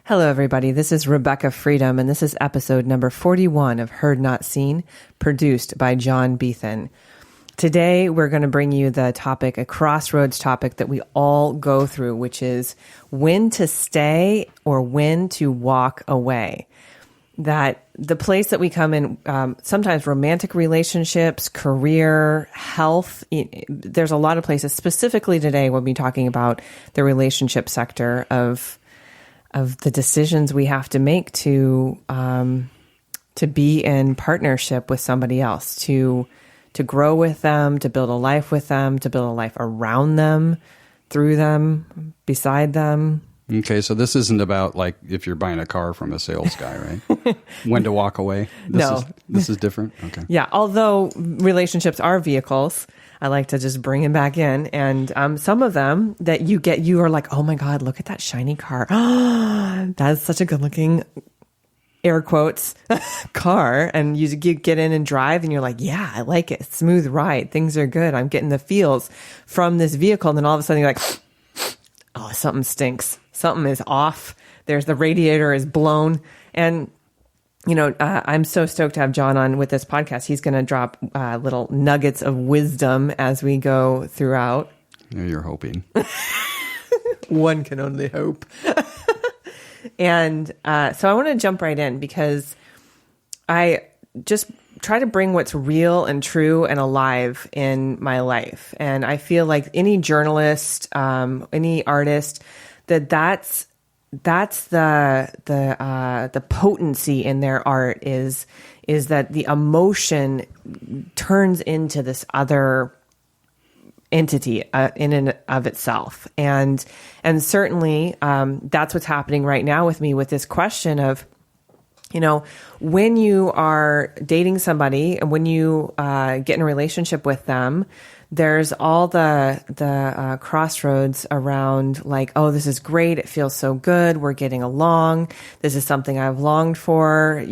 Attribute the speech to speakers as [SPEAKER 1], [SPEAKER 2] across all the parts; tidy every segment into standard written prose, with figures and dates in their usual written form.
[SPEAKER 1] Hello, everybody. This is Rebekah Freedom, and this is episode number 41 of Heard Not Seen, produced by John Beethan. Today, we're going to bring you the topic, a crossroads topic that we all go through, which is when to stay or when to walk away. That the place that we come in, sometimes romantic relationships, career, health, there's a lot of places. Specifically today, we'll be talking about the relationship sector of the decisions we have to make to be in partnership with somebody else, to grow with them, to build a life with them, to build a life around them, through them, beside them.
[SPEAKER 2] Okay, so this isn't about like if you're buying a car from a sales guy, right? When to walk away? This is different? Okay.
[SPEAKER 1] Yeah, although relationships are vehicles, I like to just bring them back in. And some of them that you are like, oh my God, look at that shiny car. That is such a good looking, air quotes, car. And you get in and drive and you're like, yeah, I like it. Smooth ride. Things are good. I'm getting the feels from this vehicle. And then all of a sudden you're like, oh, something stinks. Something is off. The radiator is blown. And I'm so stoked to have John on with this podcast. He's going to drop little nuggets of wisdom as we go throughout.
[SPEAKER 2] You're hoping.
[SPEAKER 1] One can only hope. And so I want to jump right in because I just try to bring what's real and true and alive in my life. And I feel like any journalist, any artist, that's the potency in their art is that the emotion turns into this other entity in and of itself. And certainly that's what's happening right now with me with this question of, when you are dating somebody and when you get in a relationship with them, there's all the crossroads around like, oh, this is great. It feels so good. We're getting along. This is something I've longed for,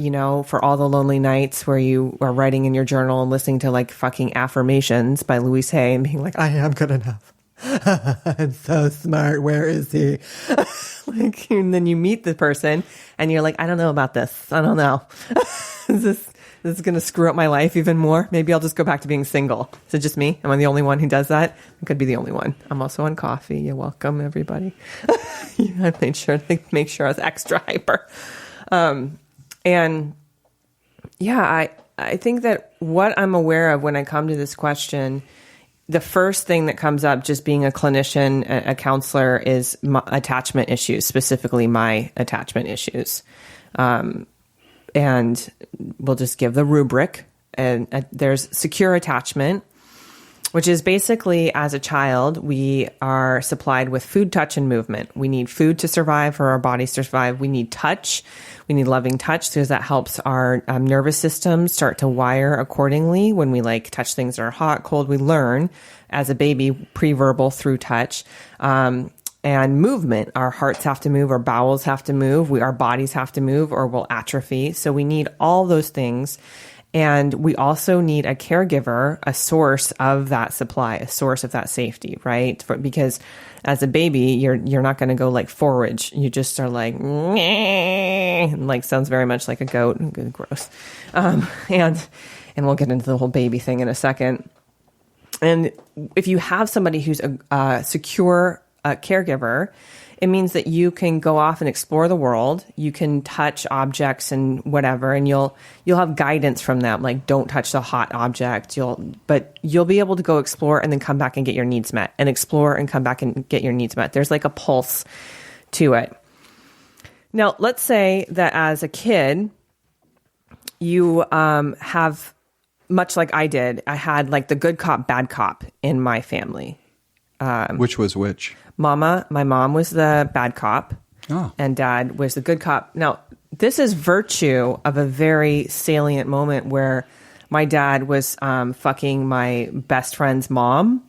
[SPEAKER 1] for all the lonely nights where you are writing in your journal and listening to like fucking Affirmations by Louise and being like, I am good enough. I'm so smart. Where is he? And then you meet the person and you're like, I don't know about this. I don't know. This is going to screw up my life even more. Maybe I'll just go back to being single. Is it just me? Am I the only one who does that? I could be the only one. I'm also on coffee. You're welcome, everybody. I made sure to make sure I was extra hyper. And yeah, I think that what I'm aware of when I come to this question, the first thing that comes up, just being a clinician, a counselor, is attachment issues, specifically my attachment issues. And we'll just give the rubric. And there's secure attachment, which is basically as a child, we are supplied with food, touch, and movement. We need food to survive, for our bodies to survive. We need touch. We need loving touch because that helps our nervous system start to wire accordingly. When we touch things that are hot, cold, we learn as a baby pre-verbal through touch. And movement, our hearts have to move, our bowels have to move, our bodies have to move or we'll atrophy. So we need all those things. And we also need a caregiver, a source of that supply, a source of that safety, right? Because as a baby, you're not going to go forage. You just are sounds very much like a goat. Gross. And we'll get into the whole baby thing in a second. And if you have somebody who's a secure caregiver, it means that you can go off and explore the world. You can touch objects and whatever, and you'll have guidance from them. Like, don't touch the hot object. But you'll be able to go explore and then come back and get your needs met, and explore and come back and get your needs met. There's like a pulse to it. Now, let's say that as a kid, you have, much like I did, I had the good cop, bad cop in my family.
[SPEAKER 2] Which was which?
[SPEAKER 1] My mom was the bad cop, and dad was the good cop. Now, this is virtue of a very salient moment where my dad was fucking my best friend's mom,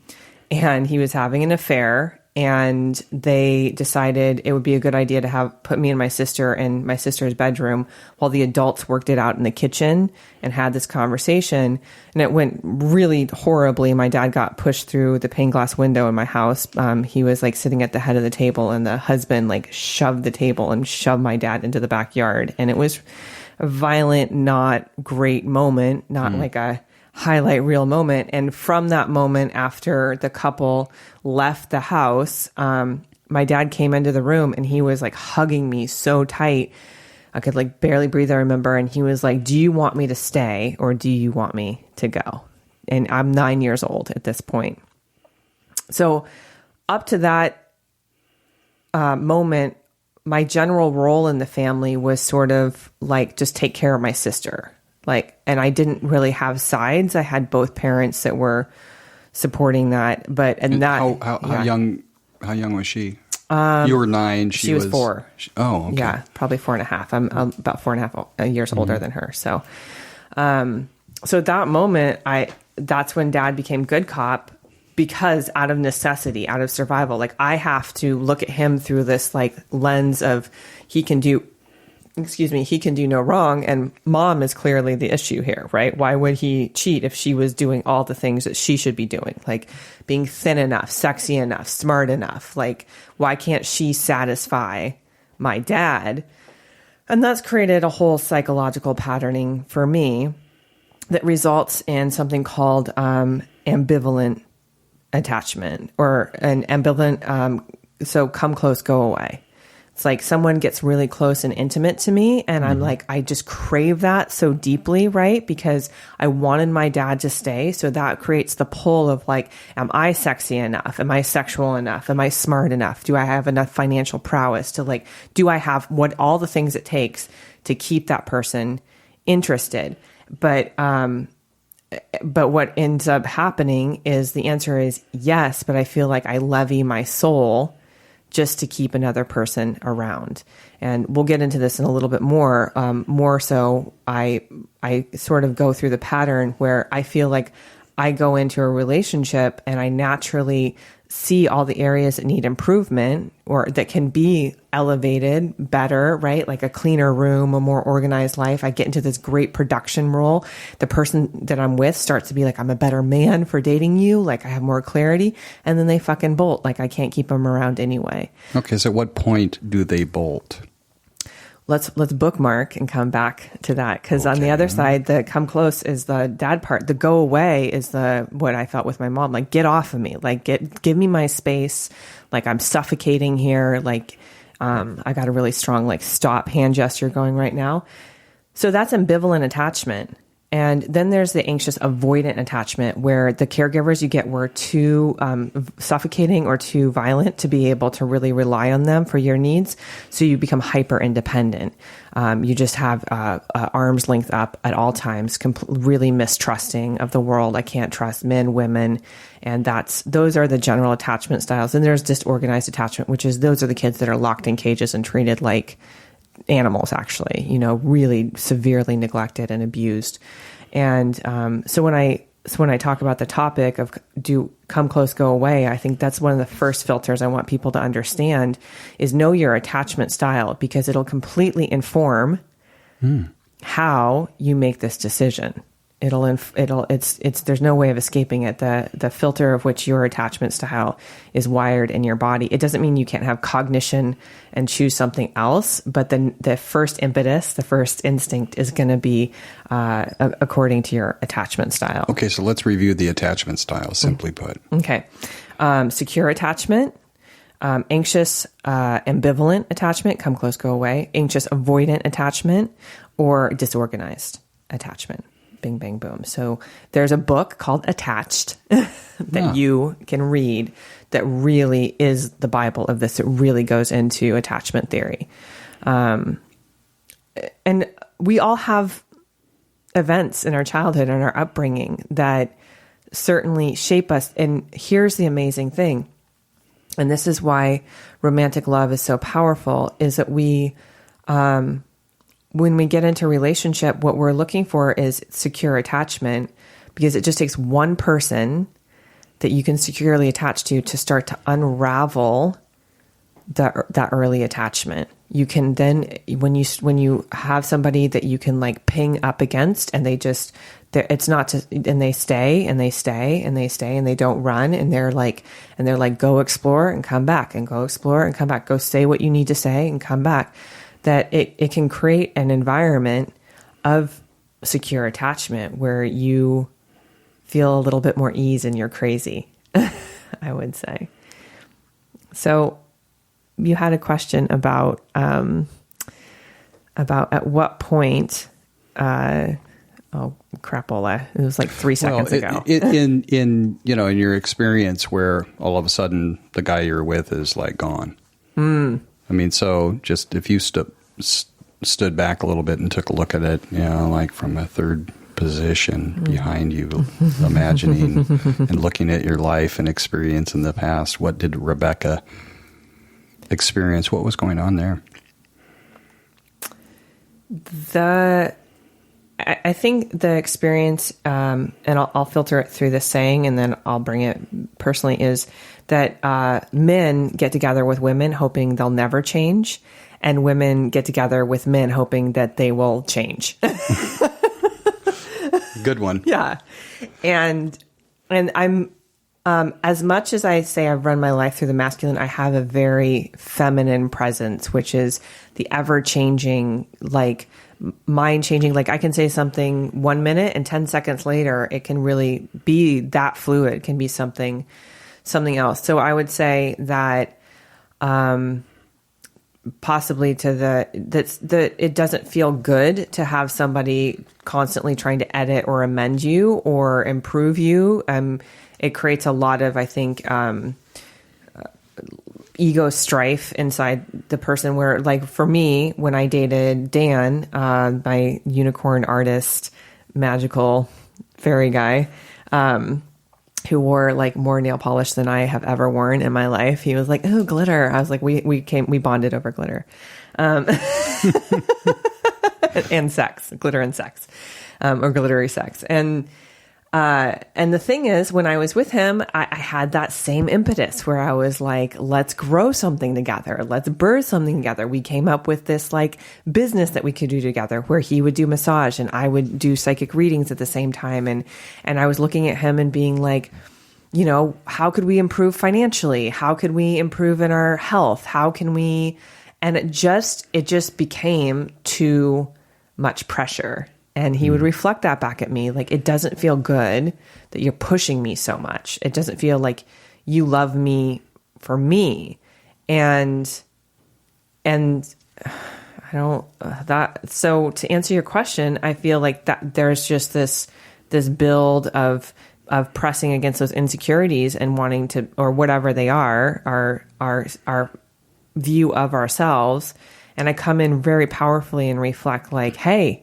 [SPEAKER 1] and he was having an affair, and they decided it would be a good idea to put me and my sister in my sister's bedroom while the adults worked it out in the kitchen and had this conversation. And it went really horribly. My dad got pushed through the pane glass window in my house. He was like sitting at the head of the table, and the husband like shoved the table and shoved my dad into the backyard. And it was a violent, not great moment, not like a highlight reel moment. And from that moment, after the couple left the house, my dad came into the room and he was like hugging me so tight. I could like barely breathe, I remember. And he was like, do you want me to stay or do you want me to go? And I'm 9 years old at this point. So up to that moment, my general role in the family was sort of like, just take care of my sister. Like, and I didn't really have sides. I had both parents that were supporting that,
[SPEAKER 2] how young was she? You were 9. She was
[SPEAKER 1] 4.
[SPEAKER 2] Oh, okay.
[SPEAKER 1] Yeah, probably 4.5. I'm about 4.5 years older than her. So, so at that moment, that's when Dad became good cop, because out of necessity, out of survival, like I have to look at him through this like lens of he can do no wrong. And mom is clearly the issue here, right? Why would he cheat if she was doing all the things that she should be doing? Like being thin enough, sexy enough, smart enough. Like, why can't she satisfy my dad? And that's created a whole psychological patterning for me that results in something called ambivalent attachment, or an ambivalent, so come close, go away. It's like someone gets really close and intimate to me, and I'm like, I just crave that so deeply, right? Because I wanted my dad to stay. So that creates the pull of like, am I sexy enough? Am I sexual enough? Am I smart enough? Do I have enough financial prowess to like, do I have all the things it takes to keep that person interested? But what ends up happening is the answer is yes, but I feel like I levy my soul just to keep another person around. And we'll get into this in a little bit more. More so, I sort of go through the pattern where I feel like I go into a relationship and I naturally see all the areas that need improvement or that can be elevated better, right? Like a cleaner room, a more organized life. I get into this great production role. The person that I'm with starts to be like, I'm a better man for dating you. Like I have more clarity. And then they fucking bolt. Like I can't keep them around anyway.
[SPEAKER 2] Okay. So at what point do they bolt?
[SPEAKER 1] Let's bookmark and come back to that. Cause on the other side, the come close is the dad part. The go away is what I felt with my mom. Like, get off of me. Like give me my space. Like I'm suffocating here. Like, I got a really strong, like stop hand gesture going right now. So that's ambivalent attachment. And then there's the anxious-avoidant attachment, where the caregivers you get were too suffocating or too violent to be able to really rely on them for your needs. So you become hyper-independent. You just have arms length up at all times, really mistrusting of the world. I can't trust men, women. And those are the general attachment styles. And there's disorganized attachment, which is those are the kids that are locked in cages and treated like animals, actually, really severely neglected and abused. And so when I talk about the topic of do come close, go away, I think that's one of the first filters I want people to understand is know your attachment style, because it'll completely inform how you make this decision. There's no way of escaping it. The filter of which your attachment style is wired in your body. It doesn't mean you can't have cognition and choose something else, but then the first impetus, the first instinct is going to be according to your attachment style.
[SPEAKER 2] Okay, so let's review the attachment style, simply put.
[SPEAKER 1] Okay. Secure attachment, anxious, ambivalent attachment, come close, go away, anxious-avoidant attachment, or disorganized attachment. Bing, bang, boom. So there's a book called Attached that you can read that really is the Bible of this. It really goes into attachment theory. And we all have events in our childhood and our upbringing that certainly shape us. And here's the amazing thing. And this is why romantic love is so powerful, is that when we get into a relationship, what we're looking for is secure attachment, because it just takes one person that you can securely attach to start to unravel that early attachment. You can then, when you have somebody that you can like ping up against, and it's not to, and they stay and they stay and they stay and they don't run, and they're like, go explore and come back, and go explore and come back, go say what you need to say and come back, that it can create an environment of secure attachment where you feel a little bit more ease in your crazy, I would say. So you had a question about at what point, oh crapola, it was like 3 seconds ago.
[SPEAKER 2] In your experience where all of a sudden the guy you're with is like gone. I mean, so just if you stood back a little bit and took a look at it, like from a third position behind you, imagining and looking at your life and experience in the past, what did Rebekah experience? What was going on there?
[SPEAKER 1] I think the experience, and I'll filter it through this saying, and then I'll bring it personally, is that men get together with women hoping they'll never change, and women get together with men hoping that they will change.
[SPEAKER 2] Good one.
[SPEAKER 1] Yeah. And I'm, as much as I say I've run my life through the masculine, I have a very feminine presence, which is the ever-changing, like mind-changing. Like I can say something 1 minute and 10 seconds later, it can really be that fluid. It can be something else. So I would say that possibly that it doesn't feel good to have somebody constantly trying to edit or amend you or improve you. It creates a lot of, I think, ego strife inside the person, where, like, for me, when I dated Dan, my unicorn artist, magical fairy guy, who wore like more nail polish than I have ever worn in my life. He was like, "Oh, glitter." I was like, we bonded over glitter, and sex, glitter and sex, or glittery sex. And the thing is, when I was with him, I had that same impetus where I was like, let's grow something together. Let's birth something together. We came up with this like business that we could do together, where he would do massage and I would do psychic readings at the same time. And I was looking at him and being like, how could we improve financially? How could we improve in our health? How can we, and it just became too much pressure. And he would reflect that back at me. Like, it doesn't feel good that you're pushing me so much. It doesn't feel like you love me for me. And I don't, so to answer your question, I feel like that there's just this build of pressing against those insecurities and wanting to, or whatever they are, our view of ourselves. And I come in very powerfully and reflect like, hey,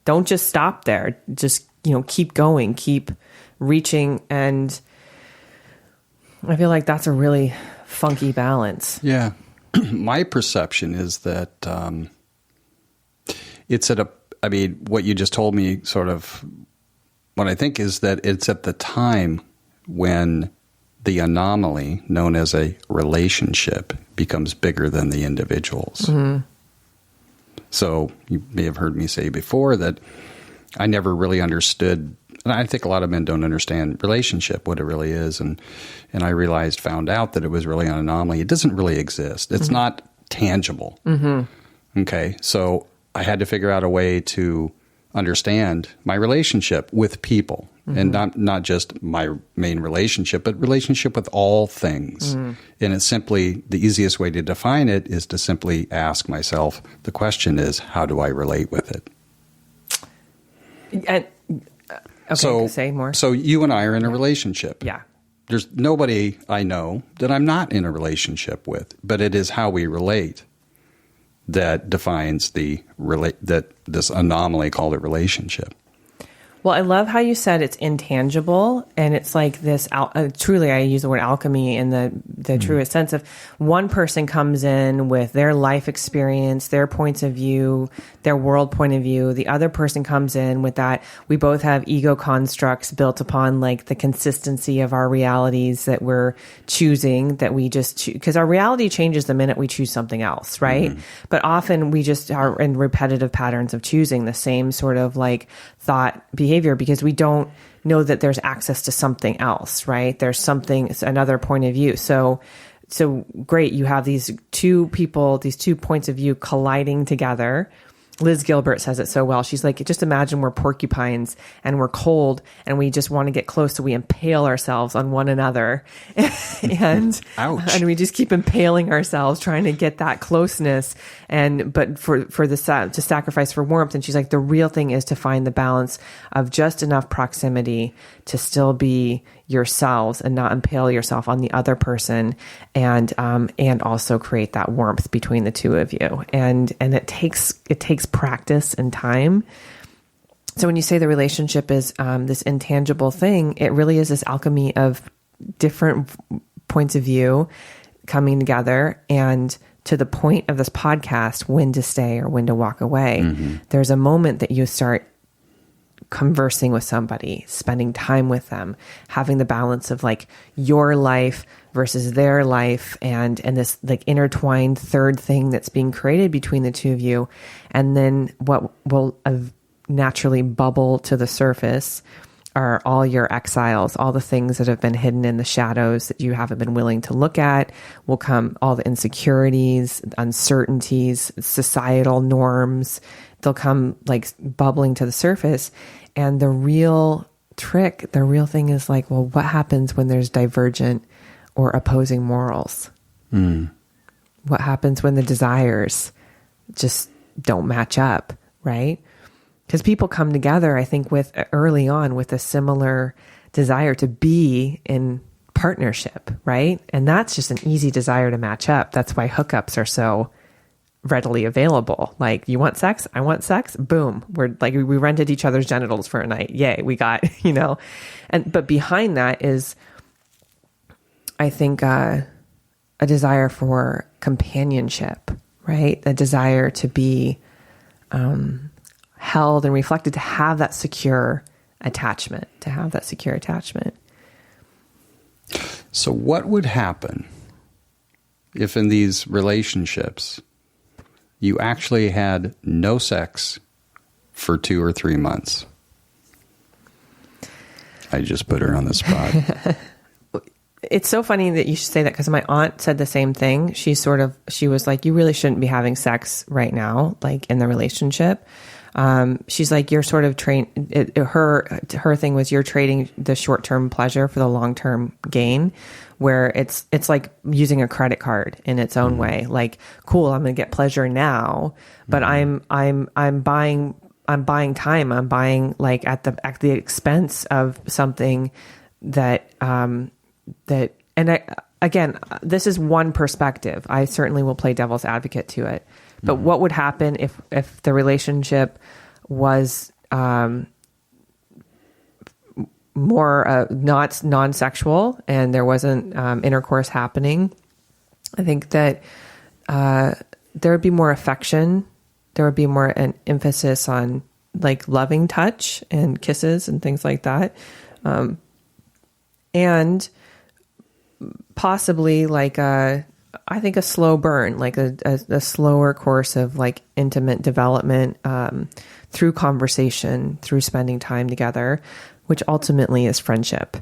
[SPEAKER 1] don't just stop there. Just, keep going, keep reaching. And I feel like that's a really funky balance.
[SPEAKER 2] Yeah. My perception is that it's what you just told me, sort of what I think is that it's at the time when the anomaly known as a relationship becomes bigger than the individuals. Mm-hmm. So you may have heard me say before that I never really understood, and I think a lot of men don't understand relationship, what it really is. And I found out that it was really an anomaly. It doesn't really exist. It's not tangible. Mm-hmm. Okay. So I had to figure out a way to understand my relationship with people, and not just my main relationship, but relationship with all things. And it's simply, the easiest way to define it is to simply ask myself, the question is, how do I relate with it?
[SPEAKER 1] Okay, so say more.
[SPEAKER 2] So you and I are in a relationship.
[SPEAKER 1] Yeah.
[SPEAKER 2] There's nobody I know that I'm not in a relationship with, but it is how we relate that defines this anomaly called a relationship.
[SPEAKER 1] Well, I love how you said it's intangible, and it's like this, truly, I use the word alchemy in the truest sense of one person comes in with their life experience, their points of view, their world point of view. The other person comes in with that. We both have ego constructs built upon like the consistency of our realities that we're choosing, that we just choose, because our reality changes the minute we choose something else, right? But often we just are in repetitive patterns of choosing the same sort of like thought behavior because we don't know that there's access to something else, right? There's something, another point of view. So great. You have these two people, these 2 points of view colliding together. Liz Gilbert says it so well. She's like, just imagine we're porcupines and we're cold and we just want to get close. So we impale ourselves on one another and we just keep impaling ourselves trying to get that closeness. But to sacrifice for warmth. And she's like, the real thing is to find the balance of just enough proximity to still be yourselves and not impale yourself on the other person, and also create that warmth between the two of you. And it takes practice and time. So when you say the relationship is this intangible thing, it really is this alchemy of different points of view coming together, and to the point of this podcast, when to stay or when to walk away. There's a moment that you start conversing with somebody, spending time with them, having the balance of like your life versus their life, and this like intertwined third thing that's being created between the two of you. And then what will naturally bubble to the surface are all your exiles, all the things that have been hidden in the shadows that you haven't been willing to look at. Will come all the insecurities, uncertainties, societal norms. They'll come like bubbling to the surface. And the real trick, the real thing is like, well, what happens when there's divergent or opposing morals? What happens when the desires just don't match up, right? Because people come together, I think, early on with a similar desire to be in partnership, right? And that's just an easy desire to match up. That's why hookups are so readily available. Like, you want sex? I want sex. Boom. We're like, we rented each other's genitals for a night. Yay. We got, but behind that is, I think, a desire for companionship, right? A desire to be, held and reflected, to have that secure attachment,
[SPEAKER 2] So what would happen if in these relationships you actually had no sex for 2 or 3 months? I just put her on the spot.
[SPEAKER 1] It's so funny that you should say that, because my aunt said the same thing. She was like, you really shouldn't be having sex right now, like in the relationship. She's like, you're sort of her thing was, you're trading the short-term pleasure for the long-term gain, where it's like using a credit card in its own way. Like, cool, I'm going to get pleasure now, but I'm buying time. I'm buying like at the expense of something that, again, this is one perspective. I certainly will play devil's advocate to it. But what would happen if the relationship was more not non-sexual and there wasn't intercourse happening? I think that there would be more affection. There would be more an emphasis on like loving touch and kisses and things like that, and possibly like I think a slow burn, like a slower course of like intimate development through conversation, through spending time together, which ultimately is friendship.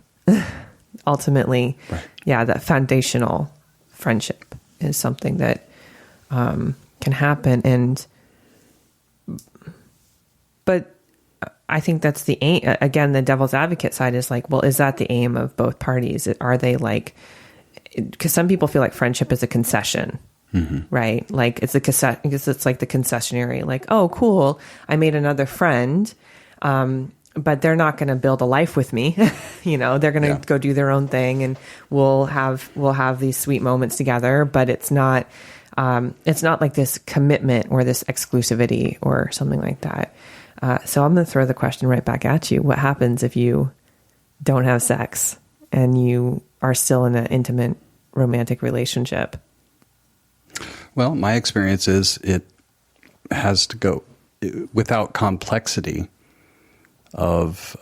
[SPEAKER 1] Ultimately, right. Yeah, that foundational friendship is something that can happen. But I think that's the aim. Again, the devil's advocate side is like, well, is that the aim of both parties? Are they like, because some people feel like friendship is a concession, right? Like it's because it's like the concessionary, like, oh, cool, I made another friend, but they're not going to build a life with me. They're going to go do their own thing, and we'll have these sweet moments together. But it's not like this commitment or this exclusivity or something like that. So I'm going to throw the question right back at you. What happens if you don't have sex and you are still in an intimate romantic relationship?
[SPEAKER 2] Well, my experience is it has to go without complexity of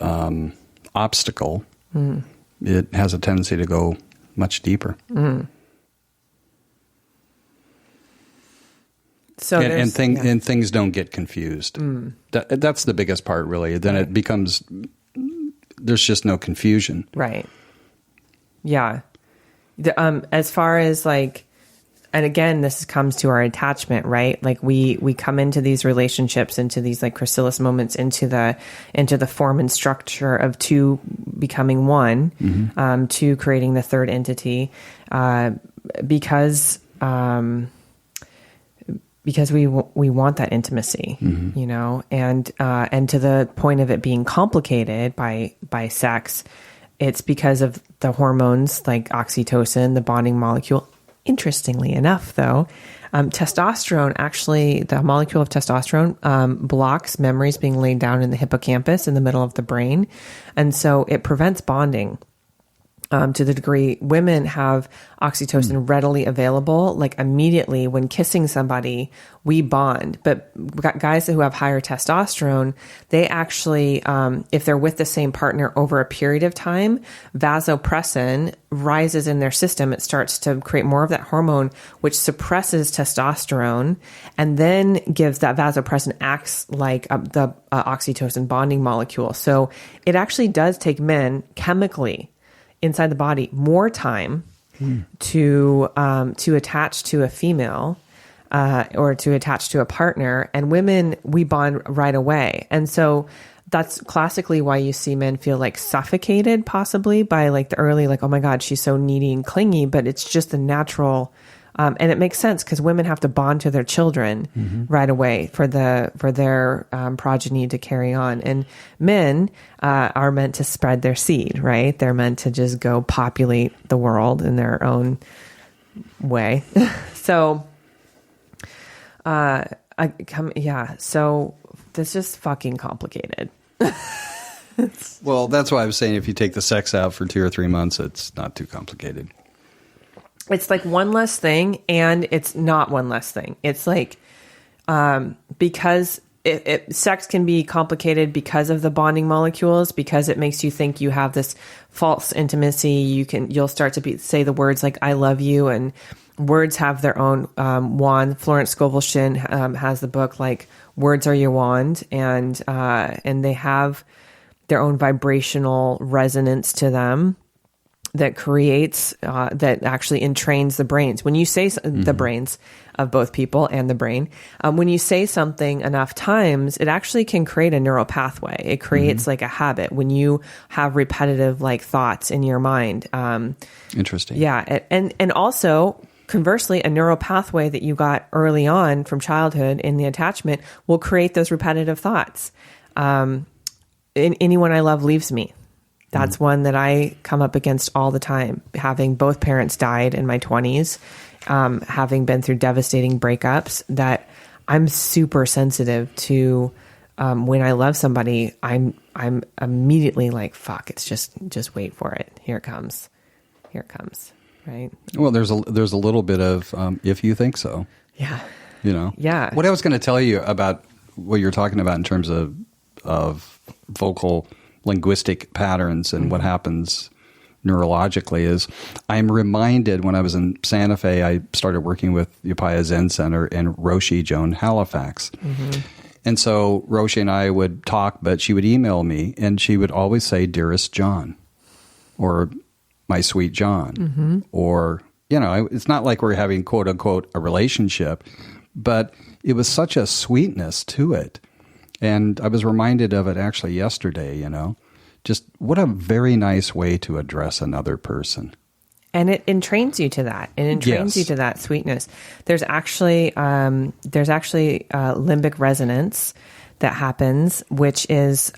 [SPEAKER 2] obstacle. It has a tendency to go much deeper.
[SPEAKER 1] So
[SPEAKER 2] and things don't get confused. That's the biggest part, really. Then it becomes, there's just no confusion.
[SPEAKER 1] Right. Yeah. As far as like, and again, this comes to our attachment, right? Like we come into these relationships, into these like chrysalis moments, into the form and structure of two becoming one, two creating the third entity, because we want that intimacy, you know, and to the point of it being complicated by sex, it's because of the hormones like oxytocin, the bonding molecule. Interestingly enough, though, testosterone, actually, the molecule of testosterone blocks memories being laid down in the hippocampus in the middle of the brain. And so it prevents bonding. To the degree women have oxytocin readily available, like immediately when kissing somebody, we bond. But guys who have higher testosterone, they actually, if they're with the same partner over a period of time, vasopressin rises in their system. It starts to create more of that hormone, which suppresses testosterone, and then gives that vasopressin acts like the oxytocin bonding molecule. So it actually does take men chemically inside the body more time to attach to a female or to attach to a partner, and women, we bond right away. And so that's classically why you see men feel like suffocated possibly by like the early, like, oh my God, she's so needy and clingy, but it's just the natural. And it makes sense because women have to bond to their children right away for their progeny to carry on, and men are meant to spread their seed. Right? They're meant to just go populate the world in their own way. So, So this is fucking complicated.
[SPEAKER 2] Well, that's why I was saying if you take the sex out for 2 or 3 months, it's not too complicated.
[SPEAKER 1] It's like one less thing, and it's not one less thing. It's like, because sex can be complicated because of the bonding molecules, because it makes you think you have this false intimacy. You'll start to say the words like, I love you, and words have their own, wand. Florence Scovel has the book, like, Words Are Your Wand, and they have their own vibrational resonance to them that creates, that actually entrains the brains. When you say the brains of both people and the brain, when you say something enough times, it actually can create a neural pathway. It creates like a habit when you have repetitive like thoughts in your mind.
[SPEAKER 2] Interesting.
[SPEAKER 1] Yeah. And also conversely, a neural pathway that you got early on from childhood in the attachment will create those repetitive thoughts. Anyone I love leaves me. That's one that I come up against all the time, having both parents died in my 20s, having been through devastating breakups, that I'm super sensitive to. When I love somebody, I'm immediately like, fuck, it's just wait for it. Here it comes. Right.
[SPEAKER 2] Well, there's a little bit of, if you think so.
[SPEAKER 1] Yeah.
[SPEAKER 2] You know?
[SPEAKER 1] Yeah.
[SPEAKER 2] What I was going to tell you about what you're talking about in terms of vocal linguistic patterns and what happens neurologically is, I'm reminded when I was in Santa Fe, I started working with Upaya Zen Center and Roshi Joan Halifax. And so Roshi and I would talk, but she would email me and she would always say, dearest John, or my sweet John, or, you know, it's not like we're having quote unquote a relationship, but it was such a sweetness to it. And I was reminded of it actually yesterday, you know, just what a very nice way to address another person.
[SPEAKER 1] And it entrains you to that. It entrains you to that sweetness. There's actually limbic resonance that happens, which is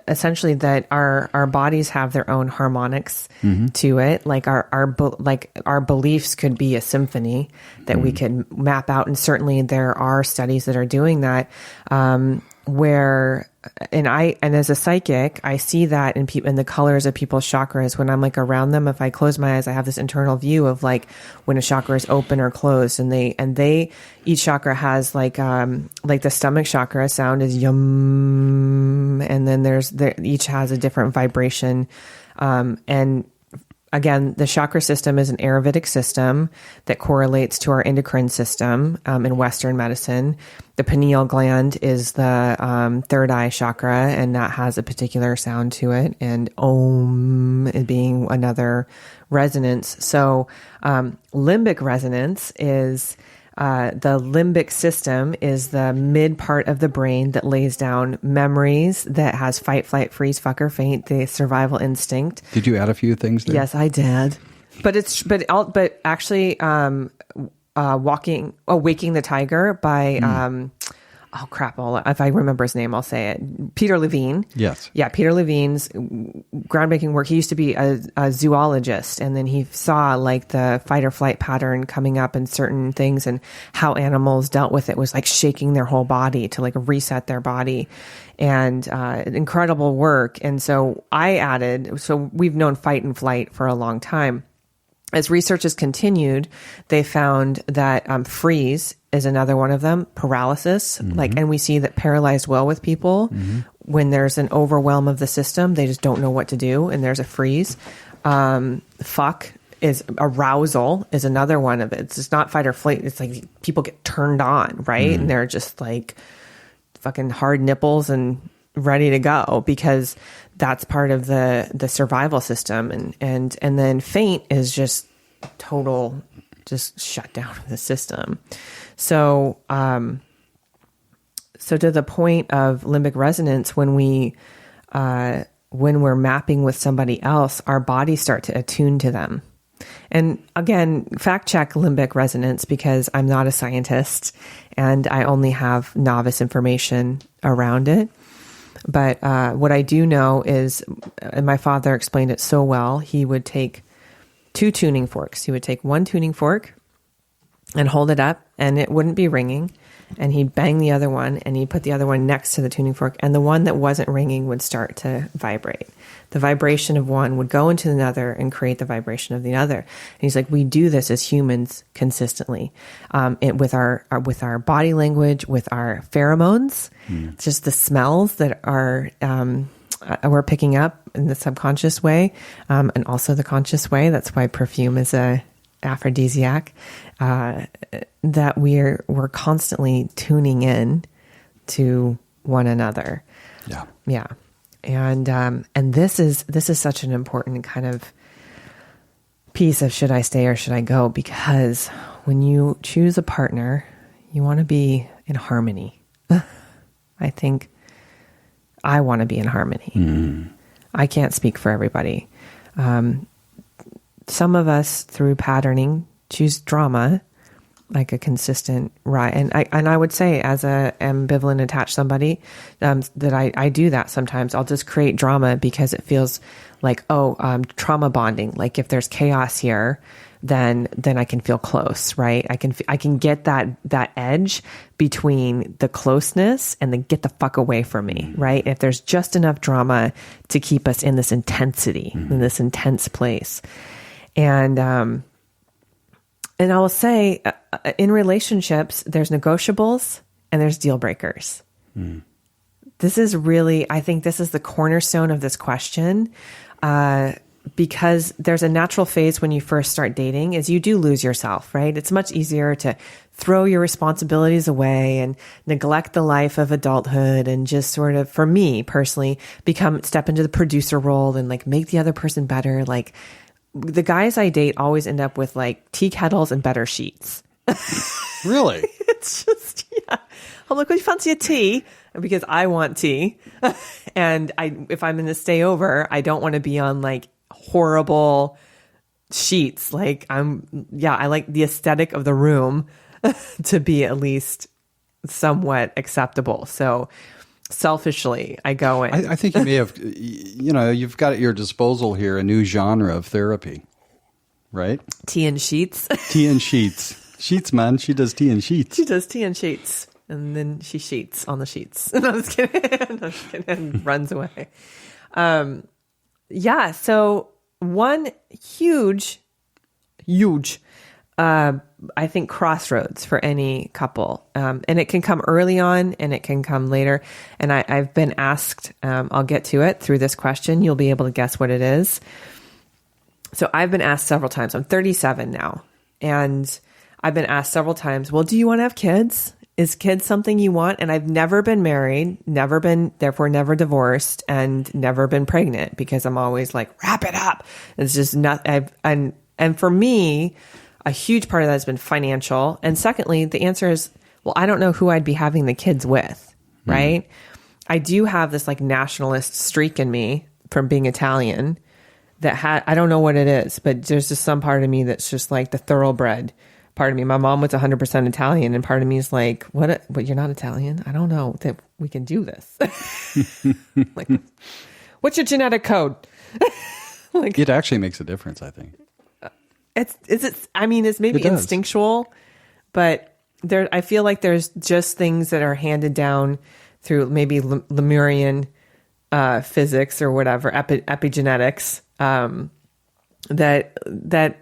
[SPEAKER 1] essentially that our bodies have their own harmonics to it. Like our beliefs could be a symphony that we could map out, and certainly there are studies that are doing that. and as a psychic, I see that in the colors of people's chakras when I'm like around them. If I close my eyes, I have this internal view of like when a chakra is open or closed, and each chakra has like the stomach chakra sound is yum, and then each has a different vibration, and again, the chakra system is an Ayurvedic system that correlates to our endocrine system in Western medicine. The pineal gland is the third eye chakra, and that has a particular sound to it, and Om being another resonance. So limbic resonance is the limbic system is the mid part of the brain that lays down memories, that has fight, flight, freeze, fuck, or faint, the survival instinct.
[SPEAKER 2] Did you add a few things there?
[SPEAKER 1] Yes, I did. But actually, Waking the Tiger by oh crap! If I remember his name, I'll say it. Peter Levine.
[SPEAKER 2] Yes.
[SPEAKER 1] Yeah, Peter Levine's groundbreaking work. He used to be a zoologist, and then he saw like the fight or flight pattern coming up in certain things, and how animals dealt with it was like shaking their whole body to like reset their body, and incredible work. And so I added. So we've known fight and flight for a long time. As research has continued, they found that freeze is another one of them, paralysis. And we see that paralyzed well with people when there's an overwhelm of the system, they just don't know what to do, and there's a freeze. Fuck is arousal is another one of it. It's just not fight or flight. It's like people get turned on, right? And they're just like fucking hard nipples and ready to go, because that's part of the survival system. And then faint is just total, just shut down of the system. So, so to the point of limbic resonance, when we're mapping with somebody else, our bodies start to attune to them. And again, fact check limbic resonance, because I'm not a scientist and I only have novice information around it. But what I do know is, and my father explained it so well, he would take 2 tuning forks. He would take 1 tuning fork and hold it up, and it wouldn't be ringing. And he'd bang the other one, and he'd put the other one next to the tuning fork, and the one that wasn't ringing would start to vibrate. The vibration of one would go into another and create the vibration of the other. And he's like, we do this as humans consistently, with our body language, with our pheromones, just the smells that are we're picking up in the subconscious way, and also the conscious way. That's why perfume is a aphrodisiac. That we're constantly tuning in to one another.
[SPEAKER 2] Yeah.
[SPEAKER 1] Yeah. And this is such an important kind of piece of should I stay or should I go? Because when you choose a partner, you want to be in harmony. I think I want to be in harmony. I can't speak for everybody. Some of us, through patterning, choose drama, like a consistent ride. And I would say, as a ambivalent attached somebody, that I do that sometimes. I'll just create drama because it feels like, trauma bonding. Like if there's chaos here, then I can feel close, right? I can get that edge between the closeness and the get the fuck away from me, right? If there's just enough drama to keep us in this intensity, in this intense place. And I will say, in relationships, there's negotiables and there's deal breakers. This is really, I think this is the cornerstone of this question, because there's a natural phase when you first start dating is you do lose yourself, right? It's much easier to throw your responsibilities away and neglect the life of adulthood and just sort of, for me personally, step into the producer role and like make the other person better. Like, the guys I date always end up with like tea kettles and better sheets.
[SPEAKER 2] Really?
[SPEAKER 1] It's just, yeah. I'm like, well, you fancy a tea? Because I want tea. And if I'm in the stay over, I don't want to be on like horrible sheets. Like I like the aesthetic of the room to be at least somewhat acceptable. So selfishly, I go in.
[SPEAKER 2] I think you may have, you've got at your disposal here a new genre of therapy, right?
[SPEAKER 1] Tea and sheets.
[SPEAKER 2] Tea and sheets. Sheets, man. She does tea and sheets.
[SPEAKER 1] She does tea and sheets. And then she sheets on the sheets. No, I'm just kidding. No, I'm just kidding. And runs away. Yeah. So one huge, I think, crossroads for any couple. And it can come early on and it can come later. And I've been asked, I'll get to it through this question. You'll be able to guess what it is. So I've been asked several times. I'm 37 now. And I've been asked several times, well, do you want to have kids? Is kids something you want? And I've never been married, therefore never divorced, and never been pregnant, because I'm always like, wrap it up. It's just not, and for me, a huge part of that has been financial. And secondly, the answer is, well, I don't know who I'd be having the kids with, right? I do have this like nationalist streak in me from being Italian that I don't know what it is, but there's just some part of me that's just like the thoroughbred part of me. My mom was 100% Italian, and part of me is like, what, you're not Italian? I don't know that we can do this. Like, what's your genetic code? Like,
[SPEAKER 2] it actually makes a difference, I think.
[SPEAKER 1] It's maybe instinctual, but I feel like there's just things that are handed down through maybe Lemurian physics or whatever, epigenetics, that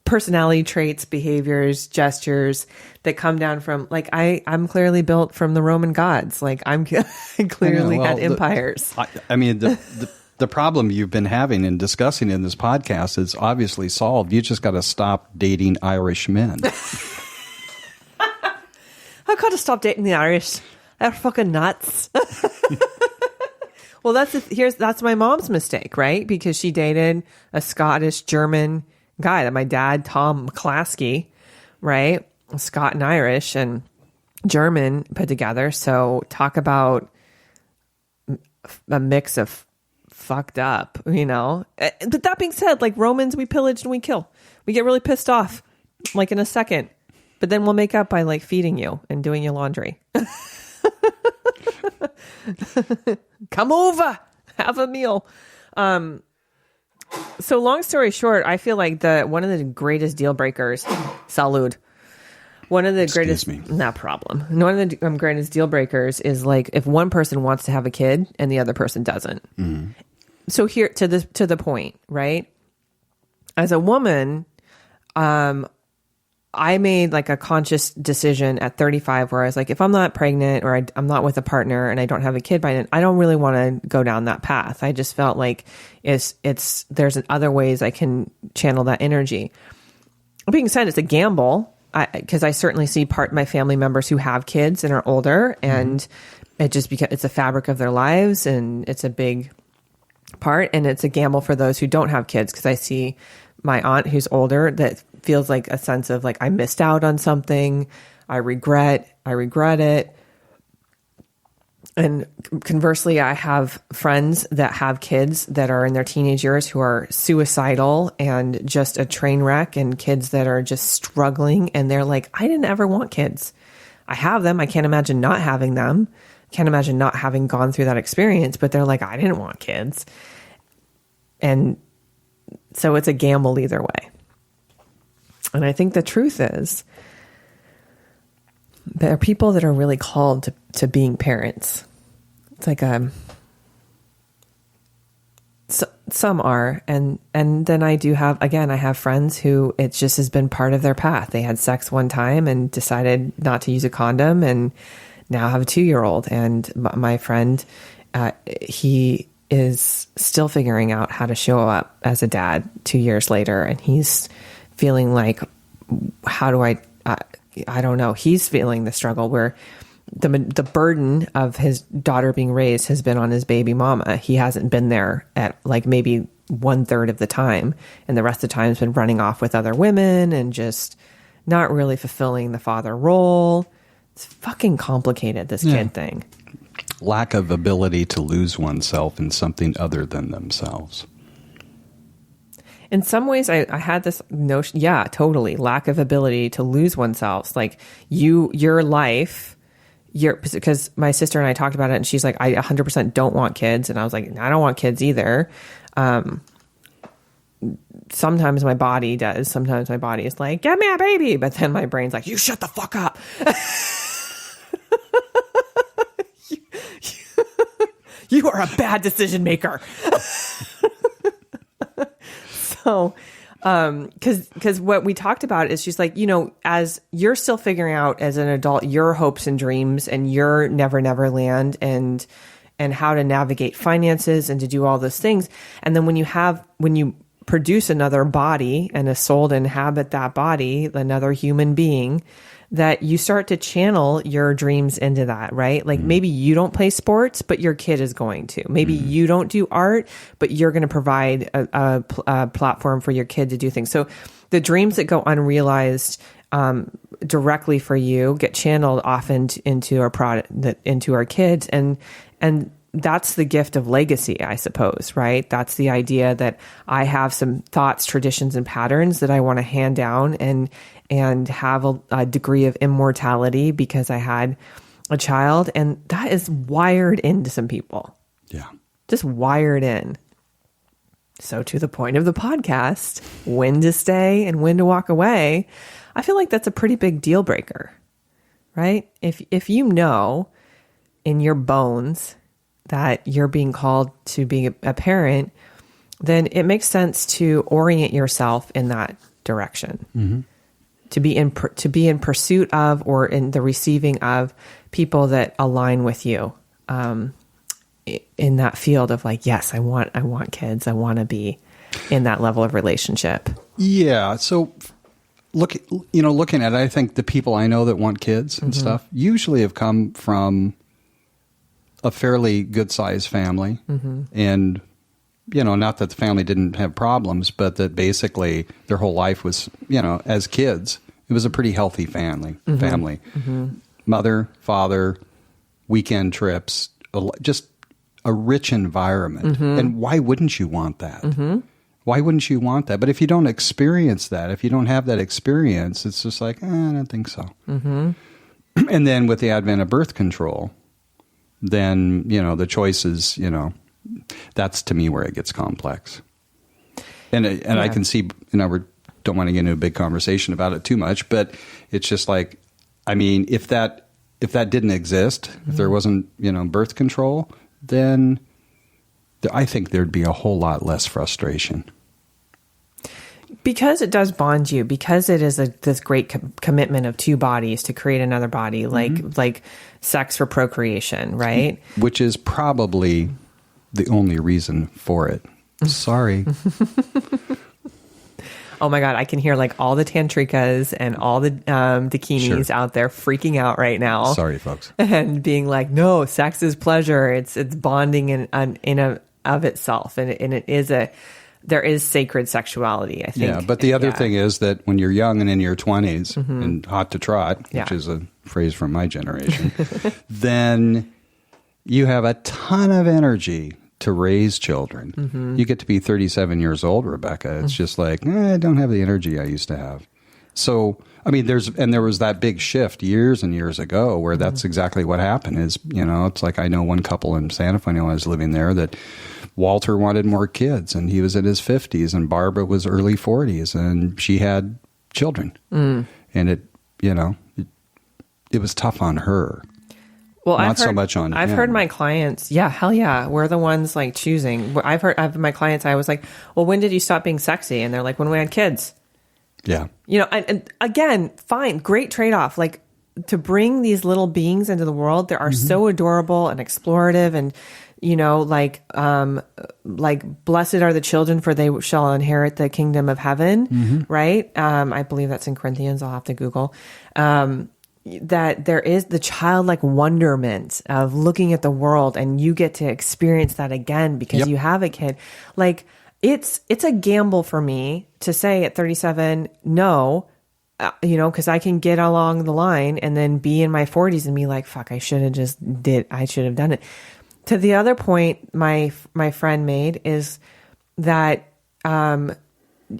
[SPEAKER 1] personality traits, behaviors, gestures that come down from, like, I'm clearly built from the Roman gods. Like, I clearly had empires.
[SPEAKER 2] The problem you've been having and discussing in this podcast is obviously solved. You just got to stop dating Irish men.
[SPEAKER 1] I've got to stop dating the Irish. They're fucking nuts. Well, that's my mom's mistake, right? Because she dated a Scottish German guy that my dad, Tom McClaskey, right? Scot and Irish and German put together. So talk about a mix of fucked up, you know? But that being said, like, Romans, we pillage and we kill. We get really pissed off, like, in a second. But then we'll make up by, like, feeding you and doing your laundry. Come over, have a meal. So long story short, I feel like one of the greatest deal breakers, salud. One of the greatest, not problem. One of the greatest deal breakers is, like, if one person wants to have a kid and the other person doesn't. Mm. So here to the point, right? As a woman, I made, like, a conscious decision at 35 where I was like, if I'm not pregnant or I'm not with a partner and I don't have a kid by then, I don't really want to go down that path. I just felt like there's other ways I can channel that energy. Being said, it's a gamble, because I certainly see my family members who have kids and are older, and it just it's a fabric of their lives, and it's a big part. And it's a gamble for those who don't have kids, because I see my aunt who's older that feels like a sense of, like, I missed out on something. I regret it. And conversely, I have friends that have kids that are in their teenage years who are suicidal and just a train wreck, and kids that are just struggling. And they're like, I didn't ever want kids. I have them. I can't imagine not having them. Can't imagine not having gone through that experience. But they're like, I didn't want kids. And so it's a gamble either way. And I think the truth is, there are people that are really called to being parents. It's like some are, and then I have friends who it just has been part of their path. They had sex one time and decided not to use a condom, and now have a 2-year-old. And my friend, he is still figuring out how to show up as a dad 2 years later, and he's feeling like, how do I don't know. He's feeling the struggle where the burden of his daughter being raised has been on his baby mama. He hasn't been there at, like, maybe 1/3 of the time, and the rest of the time has been running off with other women and just not really fulfilling the father role. It's fucking complicated, this kid thing.
[SPEAKER 2] Lack of ability to lose oneself in something other than themselves.
[SPEAKER 1] In some ways, I had this notion, totally, lack of ability to lose oneself. Like, your life, because my sister and I talked about it, and she's like, I 100% don't want kids. And I was like, I don't want kids either. Sometimes my body does. Sometimes my body is like, get me a baby. But then my brain's like, you shut the fuck up. You are a bad decision maker. So, because what we talked about is she's like, as you're still figuring out as an adult your hopes and dreams and your never land and how to navigate finances and to do all those things. And then when you produce another body and a soul to inhabit that body, another human being, that you start to channel your dreams into that, right? Like maybe you don't play sports, but your kid is going to. Maybe you don't do art, but you're going to provide a platform for your kid to do things. So the dreams that go unrealized directly for you get channeled often into our product, into our kids, and that's the gift of legacy, I suppose, right? That's the idea that I have some thoughts, traditions, and patterns that I want to hand down and have a degree of immortality because I had a child. And that is wired into some people.
[SPEAKER 2] Yeah.
[SPEAKER 1] Just wired in. So to the point of the podcast, when to stay and when to walk away, I feel like that's a pretty big deal breaker, right? If you know in your bones that you're being called to be a parent, then it makes sense to orient yourself in that direction. Mm-hmm. To be in pursuit of or in the receiving of people that align with you in that field of like, yes, I want kids. I want to be in that level of relationship.
[SPEAKER 2] Yeah. So looking at it, I think the people I know that want kids and stuff usually have come from a fairly good sized family. Mm-hmm. And, not that the family didn't have problems, but that basically their whole life was, as kids, it was a pretty healthy family. Mm-hmm. Mother, father, weekend trips, just a rich environment. Mm-hmm. And why wouldn't you want that? Mm-hmm. Why wouldn't you want that? But if you don't experience that, if you don't have that experience, it's just like, I don't think so. Mm-hmm. And then with the advent of birth control, then, the choices, that's to me where it gets complex. And I can see, we don't want to get into a big conversation about it too much, but it's just like, I mean, if that didn't exist, if there wasn't, birth control, then I think there'd be a whole lot less frustration.
[SPEAKER 1] Because it does bond you, because it is this great commitment of two bodies to create another body, like sex for procreation, right?
[SPEAKER 2] Which is probably the only reason for it. Sorry.
[SPEAKER 1] Oh my God, I can hear like all the tantrikas and all the dakinis out there freaking out right now.
[SPEAKER 2] Sorry, folks.
[SPEAKER 1] And being like, no, sex is pleasure. It's bonding in of itself. And it is there is sacred sexuality, I think.
[SPEAKER 2] Yeah, but the other thing is that when you're young and in your 20s and hot to trot, which is a phrase from my generation, then you have a ton of energy to raise children. Mm-hmm. You get to be 37 years old, Rebekah. It's just like, I don't have the energy I used to have. So, I mean, there was that big shift years and years ago where that's exactly what happened is, it's like I know one couple in Santa Fe when I was living there that Walter wanted more kids and he was in his 50s and Barbara was early 40s and she had children. And it was tough on her.
[SPEAKER 1] Well,
[SPEAKER 2] not so much on him.
[SPEAKER 1] I've heard my clients, hell yeah, we're the ones like choosing. I've heard my clients, I was like, well, when did you stop being sexy? And they're like, when we had kids.
[SPEAKER 2] Yeah.
[SPEAKER 1] And again, fine, great trade-off. Like to bring these little beings into the world, they are so adorable and explorative and, like blessed are the children for they shall inherit the kingdom of heaven. Right. I believe that's in Corinthians. I'll have to Google, that there is the childlike wonderment of looking at the world and you get to experience that again because you have a kid. Like it's a gamble for me to say at 37, no, because I can get along the line and then be in my 40s and be like, fuck, I should have done it. To the other point my friend made is that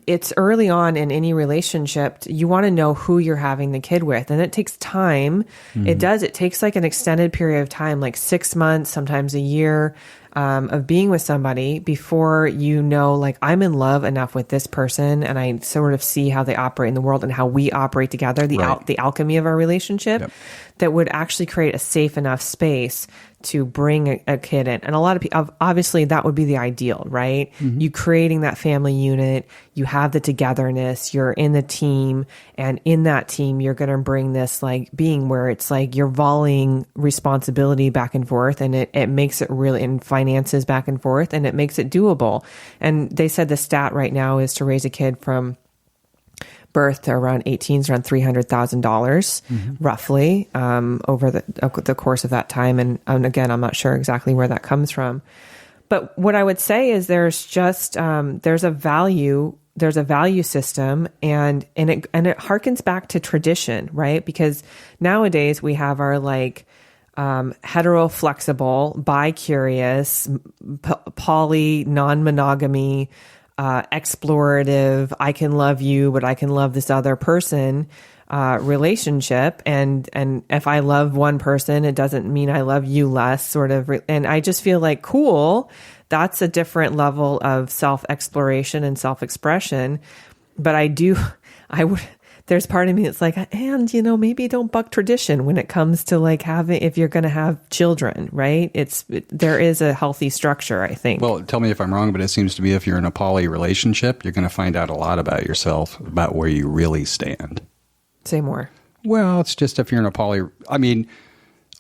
[SPEAKER 1] it's early on in any relationship. You want to know who you're having the kid with. And it takes time. It takes like an extended period of time, like 6 months, sometimes a year, of being with somebody before you know, like, I'm in love enough with this person and I sort of see how they operate in the world and how we operate together, the alchemy of our relationship, that would actually create a safe enough space to bring a kid in. And a lot of people, obviously that would be the ideal, right? You creating that family unit, you have the togetherness, you're in the team, and in that team, you're going to bring this like being where it's like you're volleying responsibility back and forth, and it makes it really, in finances back and forth, and it makes it doable. And they said the stat right now is to raise a kid from birth to around 18 is around $300,000 roughly over the course of that time. And again, I'm not sure exactly where that comes from. But what I would say is there's just there's a value system, and it harkens back to tradition, right? Because nowadays we have our like hetero flexible, bi-curious, poly, non-monogamy, explorative, I can love you, but I can love this other person, relationship. And if I love one person, it doesn't mean I love you less, sort of. And I just feel like, cool, that's a different level of self-exploration and self-expression. But there's part of me that's like, and maybe don't buck tradition when it comes to like if you're going to have children, right? There is a healthy structure, I think.
[SPEAKER 2] Well, tell me if I'm wrong, but it seems to me if you're in a poly relationship, you're going to find out a lot about yourself, about where you really stand.
[SPEAKER 1] Say more.
[SPEAKER 2] Well, it's just if you're in a poly, I mean,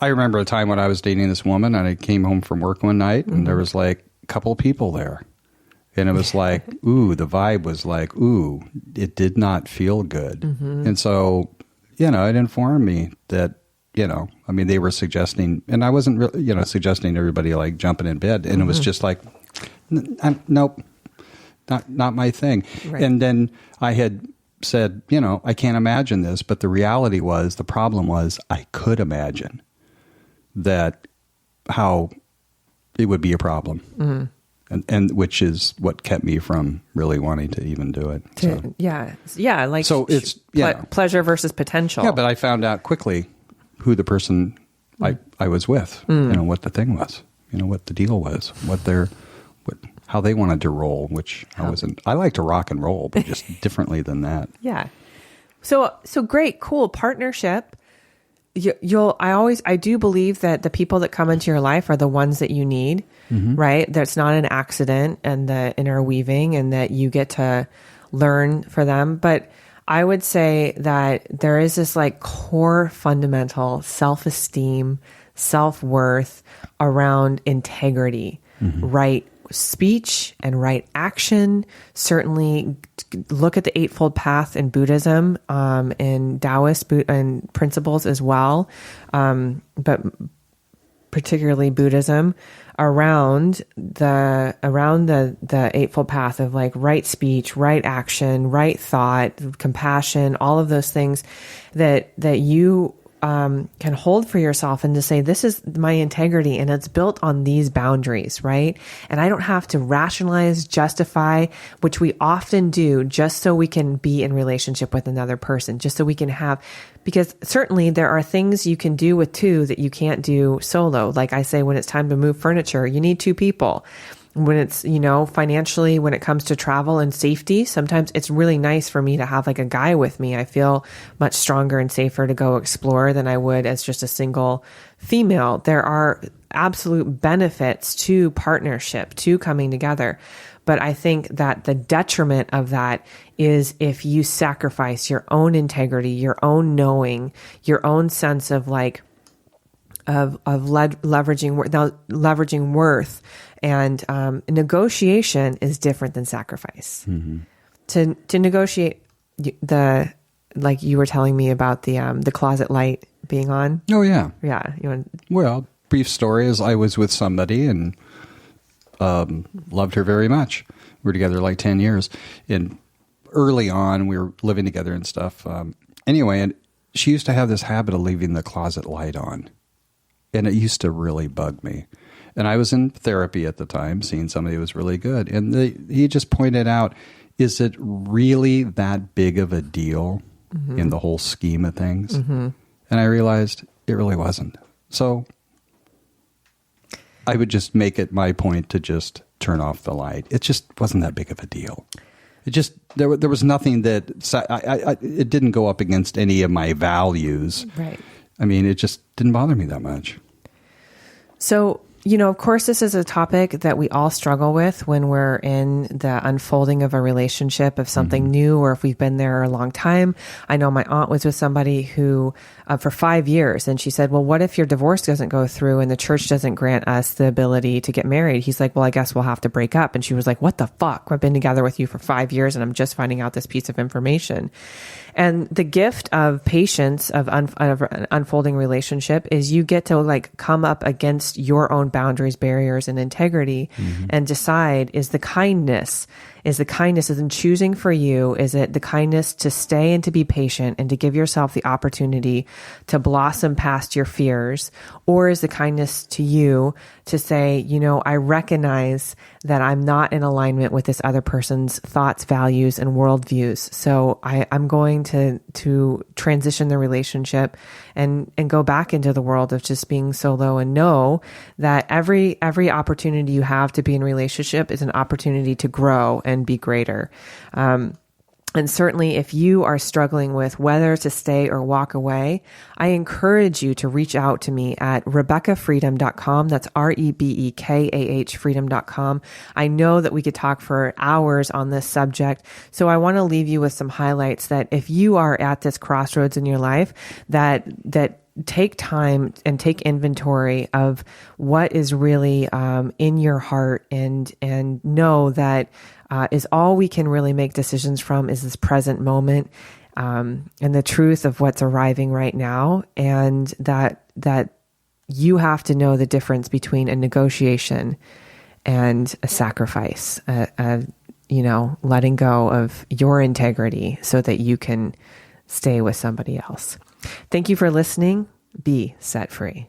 [SPEAKER 2] I remember a time when I was dating this woman and I came home from work one night and there was like a couple of people there. And it was like, ooh, the vibe was like, ooh, it did not feel good. And so, it informed me that, I mean, they were suggesting, and I wasn't really, suggesting to everybody like jumping in bed. And it was just like, nope, not my thing. Right. And then I had said, I can't imagine this. But the reality was, the problem was I could imagine that how it would be a problem. And which is what kept me from really wanting to even do it.
[SPEAKER 1] Like
[SPEAKER 2] so it's
[SPEAKER 1] pleasure versus potential.
[SPEAKER 2] Yeah, but I found out quickly who the person I was with. What the thing was. What the deal was. How they wanted to roll. Which I wasn't. I like to rock and roll, but just differently than that.
[SPEAKER 1] Yeah. So great, cool partnership. I do believe that the people that come into your life are the ones that you need, right? That's not an accident and the interweaving, and that you get to learn for them. But I would say that there is this like core fundamental self-esteem, self-worth around integrity, right? Speech and right action. Certainly look at the Eightfold Path in Buddhism, in Taoist and principles as well, but particularly Buddhism around the Eightfold Path of like right speech, right action, right thought, compassion, all of those things that you can hold for yourself, and to say, this is my integrity and it's built on these boundaries, right? And I don't have to rationalize, justify, which we often do just so we can be in relationship with another person, just so we can have, because certainly there are things you can do with two that you can't do solo. Like I say, when it's time to move furniture, you need two people. When it's, financially, when it comes to travel and safety, sometimes it's really nice for me to have like a guy with me. I feel much stronger and safer to go explore than I would as just a single female. There are absolute benefits to partnership, to coming together. But I think that the detriment of that is if you sacrifice your own integrity, your own knowing, your own sense of like, leveraging worth, and negotiation is different than sacrifice. To negotiate like you were telling me about the closet light being on.
[SPEAKER 2] Oh yeah,
[SPEAKER 1] yeah.
[SPEAKER 2] Well, brief story is I was with somebody and loved her very much. We were together like 10 years, and early on we were living together and stuff. Anyway, and she used to have this habit of leaving the closet light on. And it used to really bug me. And I was in therapy at the time, seeing somebody who was really good. And he just pointed out, is it really that big of a deal in the whole scheme of things? And I realized it really wasn't. So I would just make it my point to just turn off the light. It just wasn't that big of a deal. It just, there was nothing that, it didn't go up against any of my values.
[SPEAKER 1] Right.
[SPEAKER 2] I mean, it just didn't bother me that much.
[SPEAKER 1] So, of course, this is a topic that we all struggle with when we're in the unfolding of a relationship, of something new, or if we've been there a long time. I know my aunt was with somebody who, for 5 years, and she said, well, what if your divorce doesn't go through and the church doesn't grant us the ability to get married? He's like, well, I guess we'll have to break up. And she was like, what the fuck? I've been together with you for 5 years and I'm just finding out this piece of information. And the gift of patience of an unfolding relationship is you get to come up against your own boundaries, barriers, and integrity and decide, is the kindness in choosing for you? Is it the kindness to stay and to be patient and to give yourself the opportunity to blossom past your fears? Or is the kindness to you to say, I recognize that I'm not in alignment with this other person's thoughts, values, and worldviews. So I'm going to transition the relationship and go back into the world of just being solo, and know that every opportunity you have to be in a relationship is an opportunity to grow and be greater. And certainly if you are struggling with whether to stay or walk away, I encourage you to reach out to me at RebekahFreedom.com. That's REBEKAH freedom.com. I know that we could talk for hours on this subject. So I want to leave you with some highlights that if you are at this crossroads in your life, that take time and take inventory of what is really in your heart, and know that is all we can really make decisions from is this present moment, and the truth of what's arriving right now, and that you have to know the difference between a negotiation and a sacrifice, letting go of your integrity so that you can stay with somebody else. Thank you for listening. Be set free.